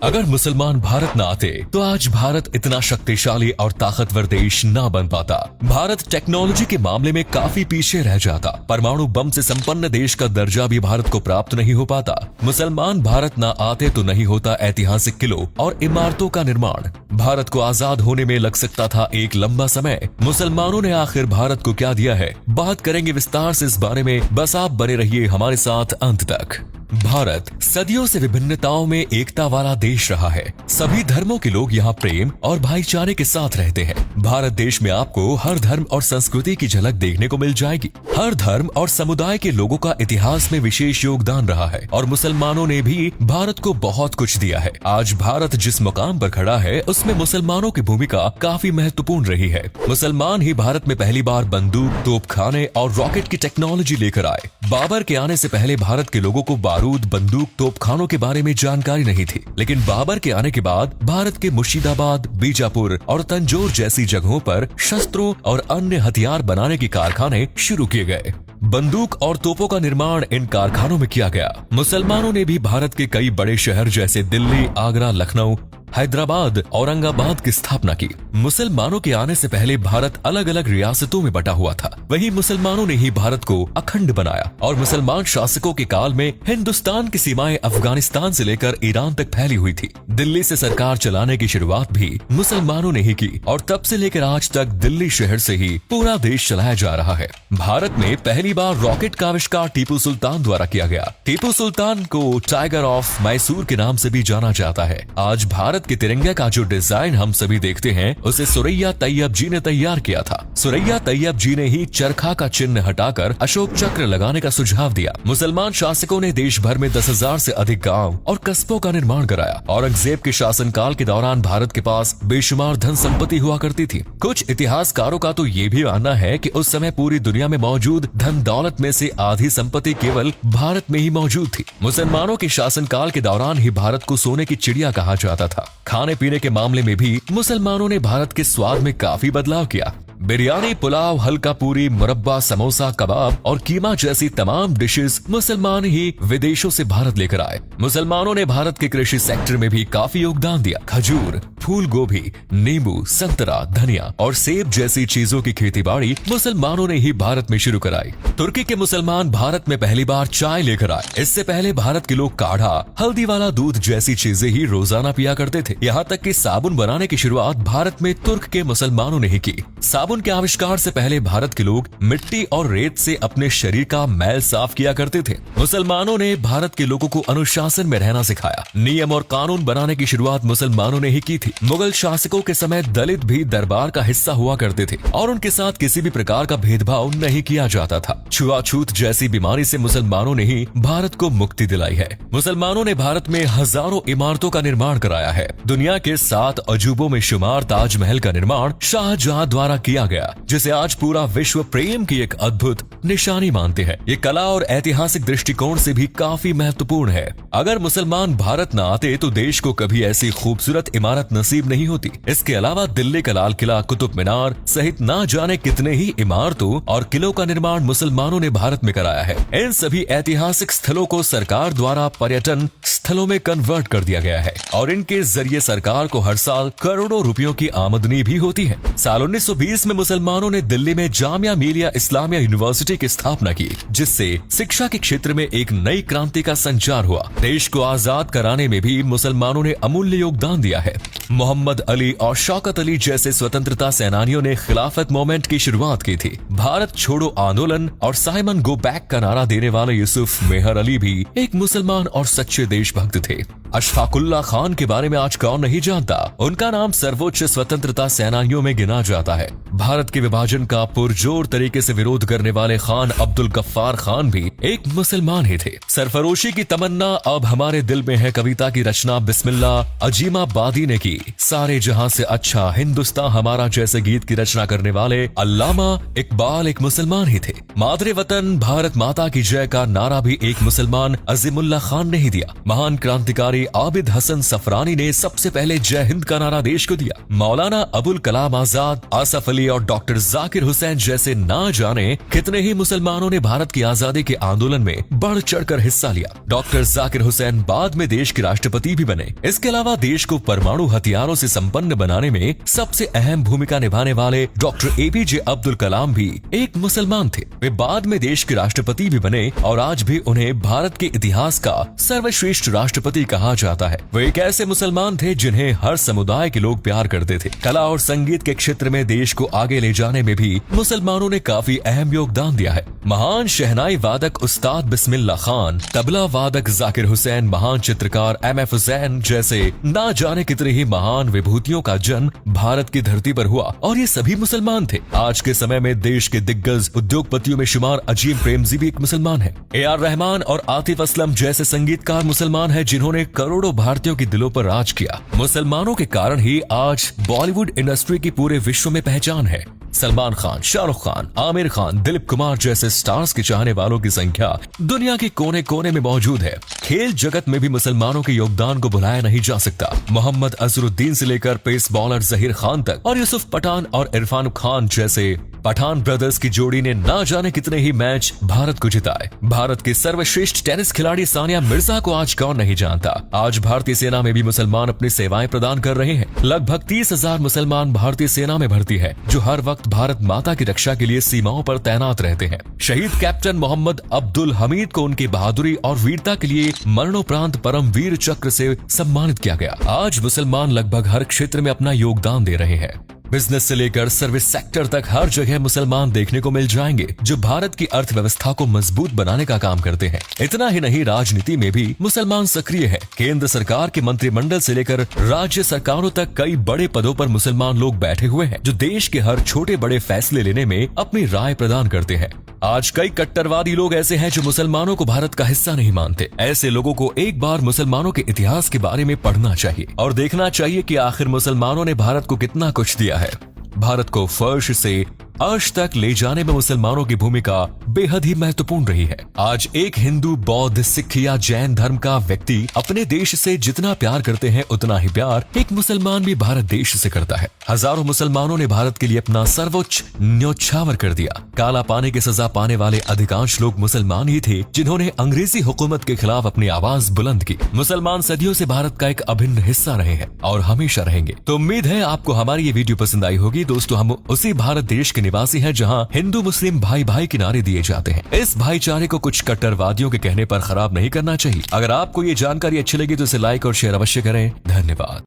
अगर मुसलमान भारत न आते तो आज भारत इतना शक्तिशाली और ताकतवर देश न बन पाता। भारत टेक्नोलॉजी के मामले में काफी पीछे रह जाता। परमाणु बम से संपन्न देश का दर्जा भी भारत को प्राप्त नहीं हो पाता। मुसलमान भारत न आते तो नहीं होता ऐतिहासिक किलों और इमारतों का निर्माण। भारत को आजाद होने में लग सकता था एक लंबा समय। मुसलमानों ने आखिर भारत को क्या दिया है, बात करेंगे विस्तार से इस बारे में। बस आप बने रहिए हमारे साथ अंत तक। भारत सदियों से विभिन्नताओं में एकता वाला देश रहा है। सभी धर्मों के लोग यहाँ प्रेम और भाईचारे के साथ रहते हैं। भारत देश में आपको हर धर्म और संस्कृति की झलक देखने को मिल जाएगी। हर धर्म और समुदाय के लोगों का इतिहास में विशेष योगदान रहा है और मुसलमानों ने भी भारत को बहुत कुछ दिया है। आज भारत जिस मुकाम पर खड़ा है उसमें मुसलमानों की भूमिका काफी महत्वपूर्ण रही है। मुसलमान ही भारत में पहली बार बंदूक, तोपखाने और रॉकेट की टेक्नोलॉजी लेकर आए। बाबर के आने से पहले भारत के लोगों को बारूद, बंदूक, तोपखानों के बारे में जानकारी नहीं थी, लेकिन बाबर के आने के बाद भारत के मुर्शिदाबाद, बीजापुर और तंजौर जैसी जगहों पर शस्त्रों और अन्य हथियार बनाने के कारखाने शुरू किए गए। बंदूक और तोपों का निर्माण इन कारखानों में किया गया। मुसलमानों ने भी भारत के कई बड़े शहर जैसे दिल्ली, आगरा, लखनऊ, हैदराबाद, औरंगाबाद की स्थापना की। मुसलमानों के आने से पहले भारत अलग अलग रियासतों में बटा हुआ था। वहीं मुसलमानों ने ही भारत को अखंड बनाया और मुसलमान शासकों के काल में हिंदुस्तान की सीमाएं अफगानिस्तान से लेकर ईरान तक फैली हुई थी। दिल्ली से सरकार चलाने की शुरुआत भी मुसलमानों ने ही की और तब से लेकर आज तक दिल्ली शहर से ही पूरा देश चलाया जा रहा है। भारत में पहली बार रॉकेट का आविष्कार टीपू सुल्तान द्वारा किया गया। टीपू सुल्तान को टाइगर ऑफ मैसूर के नाम से भी जाना जाता है। आज भारत के तिरंगे का जो डिजाइन हम सभी देखते हैं उसे सुरैया तैयब जी ने तैयार किया था। सुरैया तैयब जी ने ही चरखा का चिन्ह हटाकर अशोक चक्र लगाने का सुझाव दिया। मुसलमान शासकों ने देश भर में 10,000 से अधिक गांव और कस्बों का निर्माण कराया। औरंगजेब के शासनकाल के दौरान भारत के पास बेशुमार धन संपत्ति हुआ करती थी। कुछ इतिहासकारों का तो ये भी मानना है कि उस समय पूरी दुनिया में मौजूद धन दौलत में से आधी संपत्ति केवल भारत में ही मौजूद थी। मुसलमानों के शासनकाल के दौरान ही भारत को सोने की चिड़िया कहा जाता था। खाने पीने के मामले में भी मुसलमानों ने भारत के स्वाद में काफी बदलाव किया। बिरयानी, पुलाव, हल्का पूरी, मुरब्बा, समोसा, कबाब और कीमा जैसी तमाम डिशेस मुसलमान ही विदेशों से भारत लेकर आए। मुसलमानों ने भारत के कृषि सेक्टर में भी काफी योगदान दिया। खजूर, फूल गोभी, नींबू, संतरा, धनिया और सेब जैसी चीजों की खेती बाड़ी मुसलमानों ने ही भारत में शुरू कराई। तुर्की के मुसलमान भारत में पहली बार चाय लेकर आए। इससे पहले भारत के लोग काढ़ा, हल्दी वाला दूध जैसी चीजें ही रोजाना पिया करते थे। यहाँ तक कि साबुन बनाने की शुरुआत भारत में तुर्क के मुसलमानों ने ही की। साबुन के आविष्कार से पहले भारत के लोग मिट्टी और रेत से अपने शरीर का मैल साफ किया करते थे। मुसलमानों ने भारत के लोगों को अनुशासन में रहना सिखाया। नियम और कानून बनाने की शुरुआत मुसलमानों ने ही की थी। मुगल शासकों के समय दलित भी दरबार का हिस्सा हुआ करते थे और उनके साथ किसी भी प्रकार का भेदभाव नहीं किया जाता था। छुआछूत जैसी बीमारी से मुसलमानों ने ही भारत को मुक्ति दिलाई है। मुसलमानों ने भारत में हजारों इमारतों का निर्माण कराया है। दुनिया के 7 अजूबों में शुमार ताजमहल का निर्माण शाहजहां द्वारा किया गया, जिसे आज पूरा विश्व प्रेम की एक अद्भुत निशानी मानते हैं। ये कला और ऐतिहासिक दृष्टिकोण से भी काफी महत्वपूर्ण है। अगर मुसलमान भारत न आते तो देश को कभी ऐसी खूबसूरत इमारत नसीब नहीं होती। इसके अलावा दिल्ली का लाल किला, कुतुब मीनार सहित ना जाने कितने ही इमारतों और किलों का निर्माण मुसलमानों ने भारत में कराया है। इन सभी ऐतिहासिक स्थलों को सरकार द्वारा पर्यटन स्थलों में कन्वर्ट कर दिया गया है और इनके जरिए सरकार को हर साल करोड़ों रुपयों की आमदनी भी होती है। साल 1920 में मुसलमानों ने दिल्ली में जामिया मिलिया इस्लामिया यूनिवर्सिटी की स्थापना की, जिससे शिक्षा के क्षेत्र में एक नई क्रांति का संचार हुआ। देश को आजाद कराने में भी मुसलमानों ने अमूल्य योगदान दिया है। मोहम्मद अली और शौकत अली जैसे स्वतंत्रता सेनानियों ने खिलाफत मूवमेंट की शुरुआत की थी। भारत छोड़ो आंदोलन और साइमन गो बैक का नारा देने वाले यूसुफ मेहर अली भी एक मुसलमान और सच्चे देशभक्त थे। अशफाकुल्ला खान के बारे में आज कौन नहीं जानता। उनका नाम सर्वोच्च स्वतंत्रता सेनानियों में गिना जाता है। भारत के विभाजन का पुरजोर तरीके से विरोध करने वाले खान अब्दुल गफ्फार खान भी एक मुसलमान ही थे। सरफरोशी की तमन्ना अब हमारे दिल में है कविता की रचना बिस्मिल्लाह अजीमाबादी ने की। सारे जहां से अच्छा हिंदुस्तान हमारा जैसे गीत की रचना करने वाले अल्लामा इकबाल एक मुसलमान ही थे। मादरे वतन भारत माता की जय का नारा भी एक मुसलमान अजीमुल्लाह खान ने ही दिया। महान क्रांतिकारी आबिद हसन सफरानी ने सबसे पहले जय हिंद का नारा देश को दिया। मौलाना अबुल कलाम आजाद, आसफ अली और डॉक्टर जाकिर हुसैन जैसे ना जाने कितने ही मुसलमानों ने भारत की आजादी के आंदोलन में बढ़ चढ़कर हिस्सा लिया। डॉक्टर जाकिर हुसैन बाद में देश के राष्ट्रपति भी बने। इसके अलावा देश को परमाणु हथियारों से संपन्न बनाने में सबसे अहम भूमिका निभाने वाले डॉक्टर एपीजे अब्दुल कलाम भी एक मुसलमान थे। वे बाद में देश के राष्ट्रपति भी बने और आज भी उन्हें भारत के इतिहास का सर्वश्रेष्ठ राष्ट्रपति कहा जाता है। वे एक ऐसे मुसलमान थे जिन्हें हर समुदाय के लोग प्यार करते थे। कला और संगीत के क्षेत्र में देश को आगे ले जाने में भी मुसलमानों ने काफी अहम योगदान दिया है। महान शहनाई वादक उस्ताद बिस्मिल्लाह खान, तबला वादक जाकिर हुसैन, महान चित्रकार एम.एफ. हुसैन जैसे ना जाने कितने ही महान विभूतियों का जन्म भारत की धरती पर हुआ और ये सभी मुसलमान थे। आज के समय में देश के दिग्गज उद्योगपतियों में शुमार अजीम प्रेमजी भी एक मुसलमान है। ए.आर. रहमान और आतिफ असलम जैसे संगीतकार मुसलमान हैं जिन्होंने करोड़ों भारतीयों के दिलों पर राज किया। मुसलमानों के कारण ही आज बॉलीवुड इंडस्ट्री की पूरे विश्व में पहचान है। सलमान खान, शाहरुख खान, आमिर खान, दिलीप कुमार जैसे स्टार्स के चाहने वालों की संख्या दुनिया के कोने कोने में मौजूद है। खेल जगत में भी मुसलमानों के योगदान को भुलाया नहीं जा सकता। मोहम्मद अजहरुद्दीन से लेकर पेस बॉलर जहीर खान तक और यूसुफ पठान और इरफान खान जैसे पठान ब्रदर्स की जोड़ी ने ना जाने कितने ही मैच भारत को जिताए। भारत के सर्वश्रेष्ठ टेनिस खिलाड़ी सानिया मिर्जा को आज कौन नहीं जानता। आज भारतीय सेना में भी मुसलमान अपनी सेवाएं प्रदान कर रहे हैं। लगभग 30,000 मुसलमान भारतीय सेना में भर्ती है, जो हर वक्त भारत माता की रक्षा के लिए सीमाओं पर तैनात रहते हैं। शहीद कैप्टन मोहम्मद अब्दुल हमीद को उनकी बहादुरी और वीरता के लिए मरणोपरांत परम वीर चक्र से सम्मानित किया गया। आज मुसलमान लगभग हर क्षेत्र में अपना योगदान दे रहे हैं। बिजनेस से लेकर सर्विस सेक्टर तक हर जगह मुसलमान देखने को मिल जाएंगे, जो भारत की अर्थव्यवस्था को मजबूत बनाने का काम करते हैं। इतना ही नहीं, राजनीति में भी मुसलमान सक्रिय है। केंद्र सरकार के मंत्रिमंडल से लेकर राज्य सरकारों तक कई बड़े पदों पर मुसलमान लोग बैठे हुए हैं, जो देश के हर छोटे बड़े फैसले लेने में अपनी राय प्रदान करते हैं। आज कई कट्टरवादी लोग ऐसे हैं जो मुसलमानों को भारत का हिस्सा नहीं मानते। ऐसे लोगों को एक बार मुसलमानों के इतिहास के बारे में पढ़ना चाहिए और देखना चाहिए कि आखिर मुसलमानों ने भारत को कितना कुछ दिया है। भारत को फर्श से अर्श तक ले जाने में मुसलमानों की भूमिका बेहद ही महत्वपूर्ण रही है। आज एक हिंदू, बौद्ध, सिख या जैन धर्म का व्यक्ति अपने देश से जितना प्यार करते हैं, उतना ही प्यार एक मुसलमान भी भारत देश से करता है। हजारों मुसलमानों ने भारत के लिए अपना सर्वोच्च न्योछावर कर दिया। काला पानी की सजा पाने वाले अधिकांश लोग मुसलमान ही थे, जिन्होंने अंग्रेजी हुकूमत के खिलाफ अपनी आवाज बुलंद की। मुसलमान सदियों से भारत का एक अभिन्न हिस्सा रहे हैं और हमेशा रहेंगे। तो उम्मीद है आपको हमारी ये वीडियो पसंद आई होगी। दोस्तों, हम उसी भारत देश के निवासी हैं जहां हिंदू मुस्लिम भाई भाई के नारे दिए जाते हैं। इस भाईचारे को कुछ कट्टरवादियों के कहने पर खराब नहीं करना चाहिए। अगर आपको ये जानकारी अच्छी लगी तो इसे लाइक और शेयर अवश्य करें। धन्यवाद।